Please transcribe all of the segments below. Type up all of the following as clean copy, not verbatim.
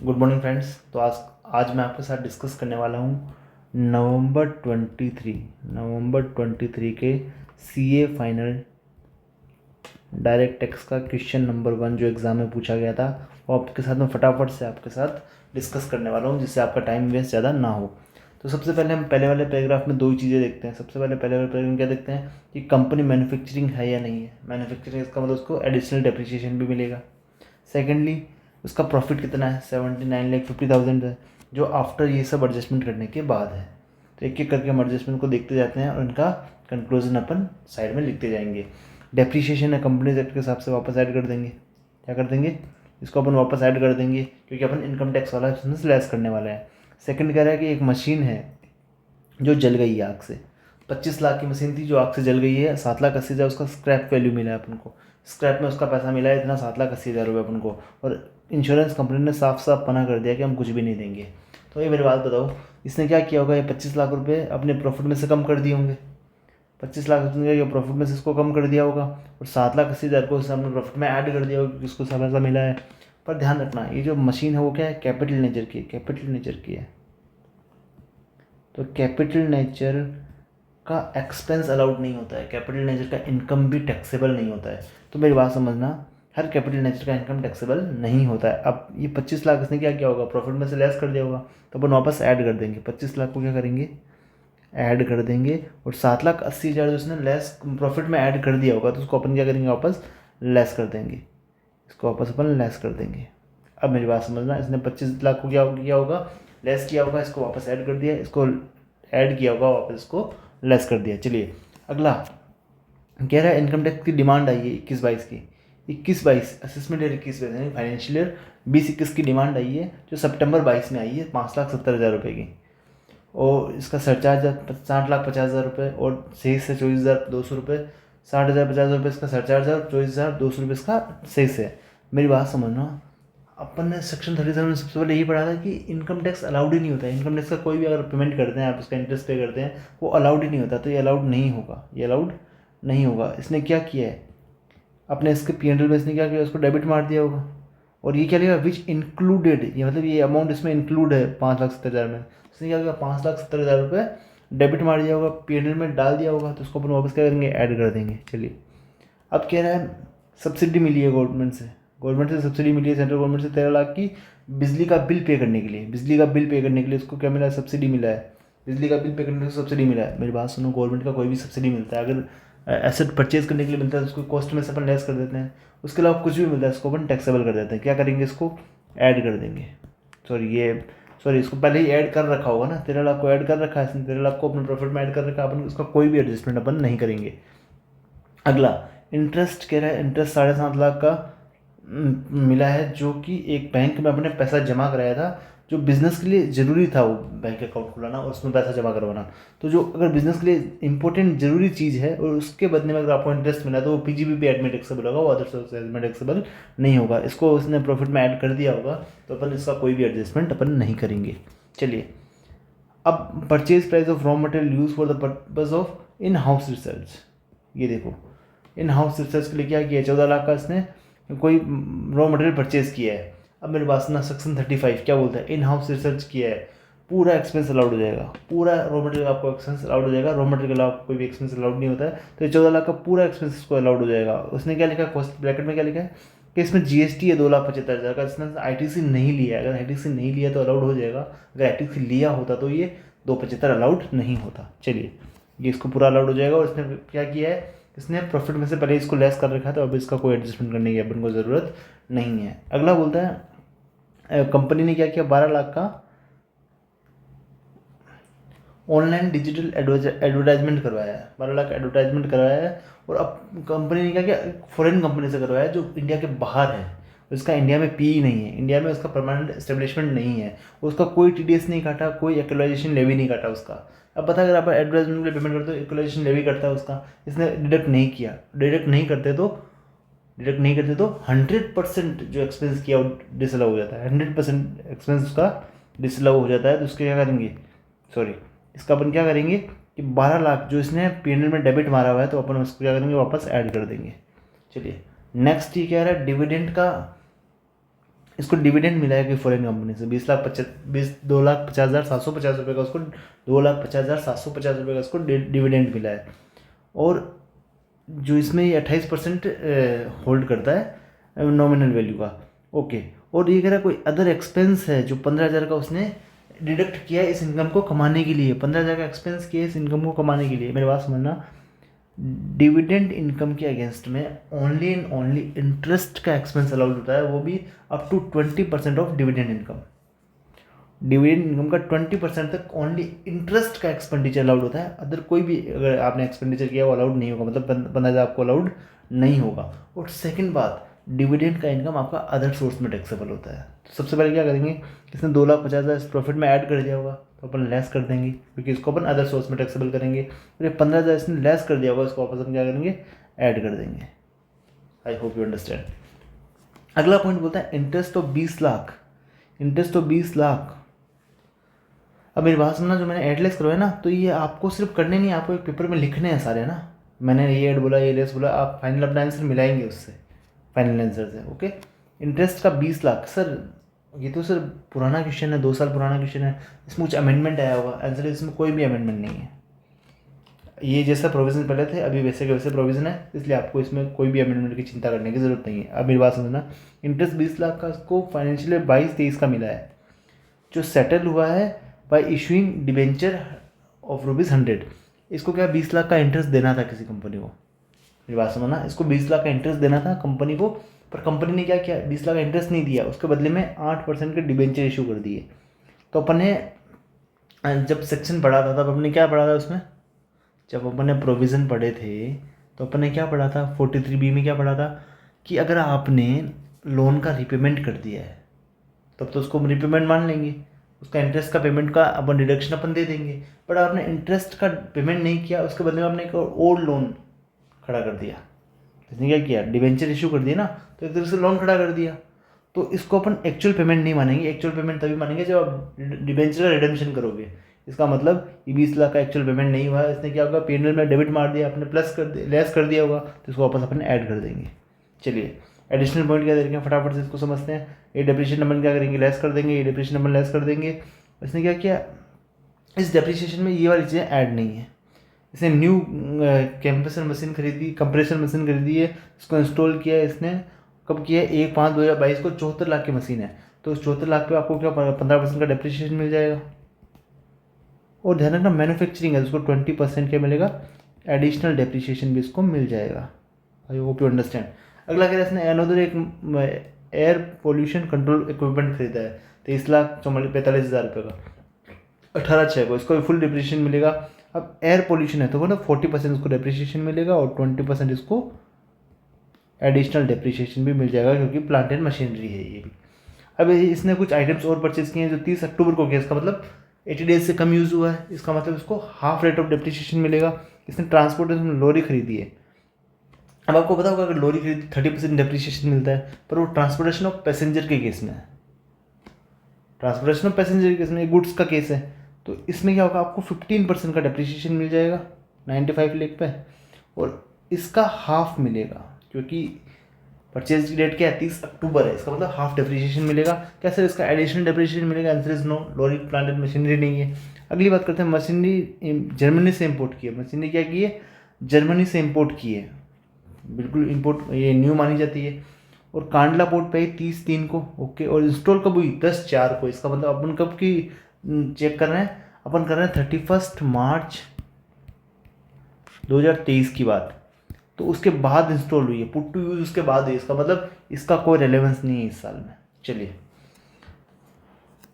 Good morning friends. तो आज आज मैं आपके साथ डिस्कस करने वाला हूँ नवंबर 23 के सीए फाइनल डायरेक्ट टैक्स का क्वेश्चन नंबर 1 जो एग्ज़ाम में पूछा गया था, वो आपके साथ में फटाफट से आपके साथ डिस्कस करने वाला हूँ, जिससे आपका टाइम वेस्ट ज़्यादा ना हो। तो सबसे पहले हम पहले वाले पैराग्राफ में दो ही चीज़ें देखते हैं। सबसे पहले वाले पैराग्राफ में क्या देखते हैं कि कंपनी मैन्युफैक्चरिंग है या नहीं है। मैन्युफैक्चरिंग इसका मतलब उसको एडिशनल डेप्रिसिएशन भी मिलेगा। सेकेंडली, उसका प्रॉफिट कितना है, 79,50,000 है, जो आफ्टर ये सब एडजस्टमेंट करने के बाद है। तो एक एक करके हम एडजस्टमेंट को देखते जाते हैं और इनका कंक्लूजन अपन साइड में लिखते जाएंगे। डेप्रीशिएशन है कंपनीज एक्ट के हिसाब से वापस ऐड कर देंगे। क्या कर देंगे, इसको अपन वापस ऐड कर देंगे, क्योंकि अपन इनकम टैक्स वाला बिजनेस लेस करने वाला है। सेकंड कह रहा है कि एक मशीन है जो जल गई है आग से। 25 लाख की मशीन थी जो आग से जल गई है। 7,80,000 उसका स्क्रैप वैल्यू मिला है अपन को। स्क्रैप में उसका पैसा मिला है इतना 7,80,000 रुपये अपन को, और इंश्योरेंस कंपनी ने साफ साफ मना कर दिया कि हम कुछ भी नहीं देंगे। तो ये मेरी बात बताओ, इसने क्या किया होगा, ये 25 लाख रुपये अपने प्रॉफिट में से कम कर दिए होंगे। 25 लाख रुपये प्रॉफिट में से इसको कम कर दिया होगा, और 7,80,000 को इसने अपने प्रॉफिट में ऐड कर दिया होगा क्योंकि इसको पैसा मिला है। पर ध्यान रखना, ये जो मशीन है वो क्या है, कैपिटल नेचर की है। कैपिटल नेचर की है तो कैपिटल नेचर का एक्सपेंस अलाउड नहीं होता है। कैपिटल नेचर का इनकम भी टैक्सेबल नहीं होता है। तो मेरी बात समझना, हर कैपिटल नेचर का इनकम टैक्सेबल नहीं होता है। अब ये 25 लाख इसने क्या किया होगा, प्रॉफिट में से लेस कर दिया होगा, तो अपन वापस ऐड कर देंगे। 25 लाख को क्या करेंगे, ऐड कर देंगे, और 7,80,000 जो इसने लेस प्रॉफिट में ऐड कर दिया होगा, तो उसको अपन क्या करेंगे, वापस लेस कर देंगे। इसको वापस अपन लेस कर देंगे। अब मेरी बात समझना, इसने 25 लाख को क्या किया होगा, लेस किया होगा, इसको वापस ऐड कर दिया, इसको ऐड किया होगा, वापस इसको लेस कर दिया। चलिए अगला कह रहा है इनकम टैक्स की डिमांड आई है 21-22 की। 21-22 असेसमेंट ईयर 21-22 यानी फाइनेंशियल ईयर 20-21 की डिमांड आई है, जो सितंबर 22 में आई है 5,70,000 रुपये की। और इसका सरचार्ज 60,50,000 रुपये, और 6 से 24,200 रुपये। 60,050 रुपये इसका सरचार्ज है, और 24,200 रुपये इसका सेस है। मेरी बात समझना, अपन ने सेक्शन 37 में सबसे पहले यही पढ़ा था कि इनकम टैक्स अलाउड ही नहीं होता है। इनकम टैक्स का कोई भी अगर पेमेंट करते हैं आप, उसका इंटरेस्ट पे करते हैं, वो अलाउड ही नहीं होता। तो ये अलाउड नहीं होगा, ये अलाउड नहीं होगा। इसने क्या किया है, अपने इसके P&L में इसने क्या किया, उसको डेबिट मार दिया होगा। और ये क्या लिखा, विच इंक्लूडेड, ये मतलब ये अमाउंट इसमें इंक्लूड है 5,70,000 में। इसने क्या किया, 5,70,000 रुपये डेबिट मार दिया होगा, P&L में डाल दिया होगा। तो उसको अपन वापस क्या करेंगे, ऐड कर देंगे। चलिए अब कह रहा है सब्सिडी मिली है गवर्नमेंट से सब्सिडी मिली है, सेंट्रल गवर्नमेंट से 13 लाख की बिजली का बिल पे करने के लिए। बिजली का बिल पे करने के लिए उसको क्या मिला है, सब्सिडी मिला है। बिजली का बिल पे करने के लिए सब्सिडी मिला है। मेरी बात सुनो, गवर्नमेंट का कोई भी सब्सिडी मिलता है, अगर एसेट परचेज करने के लिए मिलता है, उसको कॉस्ट में से अपन लेस कर देते हैं। उसके अलावा कुछ भी मिलता है, इसको अपन टैक्सेबल कर देते हैं। क्या करेंगे, इसको ऐड कर देंगे। सॉरी इसको पहले ही ऐड कर रखा होगा ना, 13 लाख को ऐड कर रखा है इसने, 13 लाख को अपने प्रॉफिट में ऐड कर रखा है। अपन उसका कोई भी एडजस्टमेंट अपन नहीं करेंगे। अगला इंटरेस्ट कह रहा है, इंटरेस्ट 7.5 लाख का मिला है, जो कि एक बैंक में अपने पैसा जमा कराया था, जो बिज़नेस के लिए ज़रूरी था, वो बैंक अकाउंट खुलाना और उसमें पैसा जमा करवाना। तो जो अगर बिज़नेस के लिए इंपॉर्टेंट ज़रूरी चीज़ है और उसके बदले में अगर आपको इंटरेस्ट मिला, तो वो पीजीबीपी ऐड में टैक्सेबल होगा, वो अदर सोर्सेज में टैक्सेबल नहीं होगा। इसको उसने प्रॉफिट में ऐड कर दिया होगा, तो अपन इसका कोई भी एडजस्टमेंट अपन नहीं करेंगे। चलिए अब purchase price of raw material use for the purpose of in house research. ये देखो, इन हाउस रिसर्च के लिए क्या किया, 14 लाख का इसने कोई रॉ मटेरियल परचेज किया है। अब मेरे पास ना सेक्शन 35 क्या बोलता है, इन हाउस रिसर्च किया है, पूरा एक्सपेंस अलाउड हो जाएगा। पूरा रॉ मटेरियल का आपको एक्सपेंस अलाउड हो जाएगा। रॉ मटेरियल के अलावा कोई भी एक्सपेंस अलाउड नहीं होता है। तो ये 14 लाख का पूरा एक्सपेंस इसको अलाउड हो जाएगा। उसने क्या लिखा है, कॉस्ट ब्रैकेट में क्या लिखा है कि इसमें जीएसटी है 2,75,000 का। इसने आईटीसी नहीं लिया है, अगर आईटीसी नहीं लिया तो अलाउड हो जाएगा। अगर आईटीसी लिया होता तो ये 2,75,000 अलाउड नहीं होता। चलिए ये इसको पूरा अलाउड हो जाएगा। और इसने क्या किया है, इसने प्रॉफिट में से पहले इसको लेस कर रखा था, अब इसका कोई एडजस्टमेंट करने की अपन को ज़रूरत नहीं है। अगला बोलता है कंपनी ने क्या किया, 12 लाख का ऑनलाइन डिजिटल एडवर्टाइजमेंट करवाया है। 12 लाख एडवर्टाइजमेंट करवाया है। और अब कंपनी ने क्या किया, फॉरेन कंपनी से करवाया है जो इंडिया के बाहर है। उसका इंडिया में पी नहीं है, इंडिया में उसका परमानेंट एस्टेब्लिशमेंट नहीं है। उसका कोई टीडीएस नहीं काटा, कोई एक्वलाइजेशन लेवी नहीं काटा उसका। अब बता, अगर आप एडवर्टाइजमेंट के लिए पेमेंट करते हो, एक्वलाइजेशन लेवी करता है उसका, इसने डिडक्ट नहीं किया। डिडक्ट नहीं करते तो 100% जो एक्सपेंस किया वो डिसअलाउ हो जाता है। 100% एक्सपेंस उसका डिसअलाउ हो जाता है। तो उसके क्या करेंगे, इसका अपन क्या करेंगे कि 12 लाख जो इसने P&L में डेबिट मारा हुआ है, तो अपन उसको क्या करेंगे, वापस ऐड कर देंगे। चलिए नेक्स्ट ये कह रहा है डिविडेंड का इसको डिविडेंड मिला है कि फॉरेन कंपनी से 2,50,750 रुपये का उसको 2,50,750 रुपये का उसको डिविडेंड मिला है। और जो इसमें ये 28% होल्ड करता है नॉमिनल वैल्यू का। ओके, और ये कह रहा है कोई अदर एक्सपेंस है जो 15,000 का उसने डिडक्ट किया है इस इनकम को कमाने के लिए। 15,000 का एक्सपेंस किया है इस इनकम को कमाने के लिए। मेरी बात समझना, डिविडेंड इनकम के अगेंस्ट में ओनली एंड ओनली इंटरेस्ट का एक्सपेंस अलाउड होता है, वो भी up to 20% of dividend income. Dividend income का 20% तक ओनली इंटरेस्ट का एक्सपेंडिचर अलाउड होता है। अदर कोई भी अगर आपने एक्सपेंडिचर किया वो अलाउड नहीं होगा, मतलब 15,000 आपको अलाउड नहीं होगा। और सेकंड बात, डिविडेंड का इनकम आपका अदर सोर्स में टैक्सेबल होता है। तो सबसे पहले क्या करेंगे, इसने 2,50,000 इस प्रॉफिट में ऐड कर दिया होगा तो अपन लेस कर देंगे, क्योंकि इसको अपन अदर सोर्स में टैक्सेबल करेंगे। और ये 15,000 इसने लेस कर दिया होगा, इसको वापस हम क्या करेंगे, ऐड कर देंगे। I hope you understand. अगला पॉइंट बोलता है interest of 20 lakh. Interest of 20 lakh. अब मेरी बात सुनना, जो मैंने ऐड लेस करवाया ना, तो ये आपको सिर्फ करने नहीं, आपको एक पेपर में लिखने हैं सारे ना। मैंने ये ऐड बोला, ये लेस बोला, आप फाइनल अपना आंसर मिलाएंगे उससे, फाइनल आंसर से। ओके, इंटरेस्ट का 20 लाख। सर ये तो सर पुराना क्वेश्चन है, 2 साल पुराना क्वेश्चन है, इसमें कुछ अमेंडमेंट आया होगा। आंसर इसमें कोई भी अमेंडमेंट नहीं है। ये जैसा प्रोविज़न पहले थे अभी वैसे के वैसे प्रोविज़न है, इसलिए आपको इसमें कोई भी अमेंडमेंट की चिंता करने की ज़रूरत नहीं है। अब मेरी बात समझना, इंटरेस्ट 20 लाख का इसको फाइनेंशियल 22-23 का मिला है, जो सेटल हुआ है बाय इशूइंग डिबेंचर ऑफ ₹100। इसको क्या 20 लाख का इंटरेस्ट देना था किसी कंपनी को। मेरी बात समझना, इसको 20 लाख का इंटरेस्ट देना था कंपनी को, पर कंपनी ने क्या किया, 20 लाख का इंटरेस्ट नहीं दिया, उसके बदले में 8% के डिबेंचर इशू कर दिए। तो अपन ने जब सेक्शन पढ़ा था तब अपने क्या पढ़ा था उसमें, जब अपन ने प्रोविज़न पढ़े थे तो अपन ने क्या पढ़ा था, 43B में क्या पढ़ा था कि अगर आपने लोन का रिपेमेंट कर दिया है तब तो उसको रिपेमेंट मान लेंगे, उसका इंटरेस्ट का पेमेंट का अपन डिडक्शन अपन दे देंगे। बट आपने इंटरेस्ट का पेमेंट नहीं किया, उसके बदले में आपने एक और लोन खड़ा कर दिया। इसने क्या किया, डिबेंचर इशू कर दिया ना, तो एक तरह से लोन खड़ा कर दिया। तो इसको अपन एक्चुअल पेमेंट नहीं मानेंगे। एक्चुअल पेमेंट तभी मानेंगे जब आप डिबेंचर का रिडेम्पशन करोगे। इसका मतलब ये 20 लाख का एक्चुअल पेमेंट नहीं हुआ है, इसने क्या होगा, P&L में डेबिट मार दिया, अपने प्लस कर दिया, लेस कर दिया होगा, तो इसको वापस अपन ऐड कर देंगे। चलिए एडिशनल पॉइंट क्या दे रखे हैं, फटाफट से इसको समझते हैं। ये डेप्रिसिएशन नंबर क्या करेंगे, लेस कर देंगे, ये डेप्रिसिएशन नंबर लेस कर देंगे। इसने क्या किया, इस डेप्रिसिएशन में ये वाली चीज़ें ऐड नहीं है। इसने न्यू कंप्रेसर मशीन खरीदी, कंप्रेसर मशीन खरीदी है, इसको इंस्टॉल किया है। इसने कब किया है, 1/5/2022 को। 74 लाख की मशीन है, तो 74 लाख पे आपको क्या 15% का डेप्रिसिएशन मिल जाएगा। और ध्यान रखना मैन्युफैक्चरिंग है, उसको 20% क्या मिलेगा, एडिशनल डेप्रिसिएशन भी इसको मिल जाएगा। I hope you understand. अगला क्या है, इसने अनदर एक एयर पोल्यूशन कंट्रोल इक्विपमेंट खरीदा है 23,45,000 रुपये का, 18/6 को। इसको फुल डेप्रिसिएशन मिलेगा। अब एयर पोल्यूशन है तो ना 40% उसको डेप्रिसिएशन मिलेगा और 20% इसको एडिशनल डेप्रिसिएशन भी मिल जाएगा, क्योंकि प्लांट एंड मशीनरी है ये भी। अब इसने कुछ आइटम्स और परचेज किए हैं जो 30 अक्टूबर को किया, इसका मतलब 80 डेज से कम यूज़ हुआ है, इसका मतलब इसको हाफ रेट ऑफ डेप्रिसिएशन मिलेगा। इसने ट्रांसपोर्टेशन में लॉरी खरीदी है। अब आपको पता होगा अगर लॉरी खरीदी 30% डेप्रिसिएशन मिलता है, पर वो ट्रांसपोर्टेशन ऑफ पैसेंजर के केस में है। ट्रांसपोर्टेशन ऑफ पैसेंजर के केस में गुड्स का केस है, तो इसमें क्या होगा, आपको 15% का डेप्रिसिएशन मिल जाएगा 95 लाख पे, और इसका हाफ मिलेगा क्योंकि परचेज की डेट क्या है, 30 अक्टूबर है, इसका मतलब हाफ डेप्रिसिएशन मिलेगा। क्या सर इसका एडिशनल डेप्रिसिएशन मिलेगा, answer is no, lorry plant and machinery नहीं है। अगली बात करते हैं, मशीनरी जर्मनी से इंपोर्ट की है। मशीनरी क्या की है, जर्मनी से इंपोर्ट की है, बिल्कुल इंपोर्ट ये न्यू मानी जाती है। और कांडला पोर्ट पे ही 30/3 को, ओके। और इंस्टॉल कब हुई, 10/4 को। इसका मतलब अपन कब की चेक कर रहे हैं, अपन कर रहे हैं 31 मार्च 2023 की बात, तो उसके बाद इंस्टॉल हुई है, पुट टू यूज़ उसके बाद है। इसका मतलब इसका कोई रेलेवेंस नहीं है इस साल में। चलिए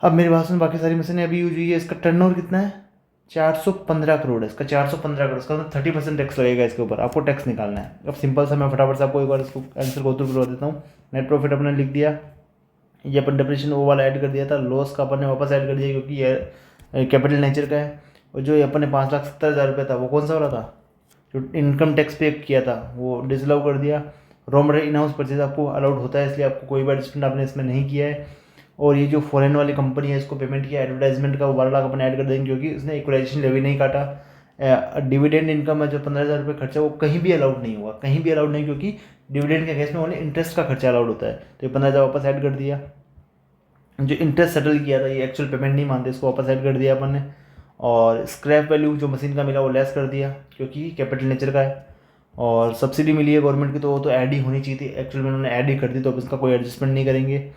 अब मेरी बात सुन, बाकी सारी मशीनें अभी यूज हुई है। इसका टर्नओवर कितना है, 415 करोड़ है इसका, 415 करोड़। इसका मतलब 30% टैक्स लगेगा इसके ऊपर, आपको टैक्स निकालना है। अब सिंपल सा मैं फटाफट से आपको एक बार इसको आंसर को थ्रू करवा देता हूँ। नेट प्रॉफिट अपने लिख दिया, ये अपन डेप्रिसिएशन वो वाला ऐड कर दिया था, लॉस का अपन ने वापस ऐड कर दिया क्योंकि ये कैपिटल नेचर का है। और जो अपन ने 5,70,000 रुपये था वो कौन सा वाला था, जो इनकम टैक्स पे किया था, वो डिसअलाउ कर दिया। Raw material in house purchase आपको अलाउड होता है, इसलिए आपको कोई भी एडजस्टमेंट आपने इसमें नहीं किया है। और ये जो फॉरेन वाली कंपनी है इसको पेमेंट किया एडवर्टाइजमेंट का, वो 12 लाख अपन ऐड कर देंगे क्योंकि इसने इक्वलाइजेशन लेवी नहीं काटा। डिविडेंड इनकम है जो 15,000 रुपये खर्चा, वो कहीं भी अलाउड नहीं हुआ, कहीं भी अलाउड नहीं, क्योंकि डिविडेंड के केस में ओनली इंटरेस्ट का खर्चा अलाउड होता है। तो ये 15,000 वापस ऐड कर दिया। जो इंटरेस्ट सेटल किया था, ये एक्चुअल पेमेंट नहीं मानते, इसको वापस ऐड कर दिया अपन ने। और स्क्रैप वैल्यू जो मशीन का मिला वो लेस कर दिया क्योंकि कैपिटल नेचर का है। और सब्सिडी मिली है गवर्नमेंट की, तो वो तो ऐड ही होनी चाहिए थी, एक्चुअल में उन्होंने ऐड ही कर दी, तो अब इसका कोई एडजस्टमेंट नहीं करेंगे।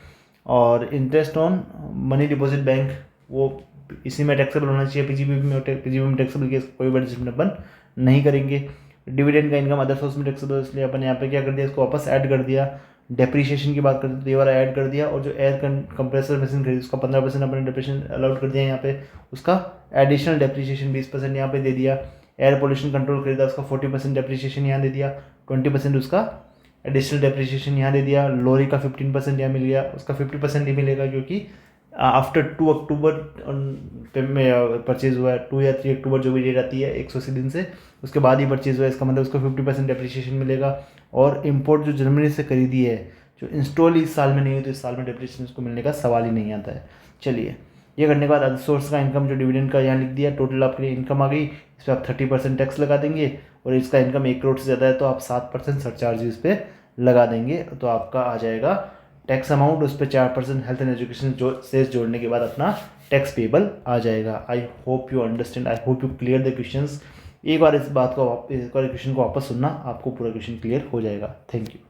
और interest on money deposit bank, वो इसी में टैक्सेबल होना चाहिए, पीजीबी में टैक्सेबल केस, कोई भी एडजस्टमेंट अपन नहीं करेंगे। डिविडेंड का इनकम अदर सोर्स में टैक्सेबल, इसलिए अपन यहाँ पे क्या कर दिया, इसको वापस ऐड कर दिया। डेप्रीशिएशन की बात करते हैं तो ये वाला ऐड कर दिया। और जो एयर कंप्रेसर मशीन खरीदी उसका 15% अपने डेप्रीशिएशन अलाउड कर दिया यहाँ पे, उसका एडिशनल डेप्रीशिएशन 20% यहाँ पे दे दिया। एयर पोल्यूशन कंट्रोल खरीदा, उसका 40% डेप्रीशिएशन यहाँ दे दिया, 20% उसका एडिशनल डेप्रीशिएशन यहाँ दे दिया। लोरी का 15% यहाँ मिल गया, उसका 50% नहीं मिलेगा क्योंकि आफ्टर 2 अक्टूबर में परचेज हुआ है, 2 या 3 अक्टूबर जो भी डेट आती है 180 दिन से, उसके बाद ही परचेज हुआ है, इसका मतलब उसको 50% डेप्रीशिएशन मिलेगा। और इम्पोर्ट जो जर्मनी से खरीदी है, जो इंस्टॉल इस साल में नहीं हुई, तो इस साल में डेप्रीशिएशन उसको मिलने का सवाल ही नहीं आता है। चलिए, ये करने के बाद अदर सोर्स का इनकम जो डिविडेंड का यहाँ लिख दिया, टोटल आपके लिए इनकम आ गई। इस पर आप 30% टैक्स लगा देंगे, और इसका इनकम 1 करोड़ से ज़्यादा है तो आप 7% सरचार्ज इस पर लगा देंगे, तो आपका आ जाएगा टैक्स अमाउंट, उस पर 4% हेल्थ एंड एजुकेशन जो सेस जोड़ने के बाद अपना टैक्स पेबल आ जाएगा। I hope you understand, I hope you clear the questions. एक बार इस बात को, एक बार क्वेश्चन को वापस सुनना, आपको पूरा क्वेश्चन क्लियर हो जाएगा। Thank you.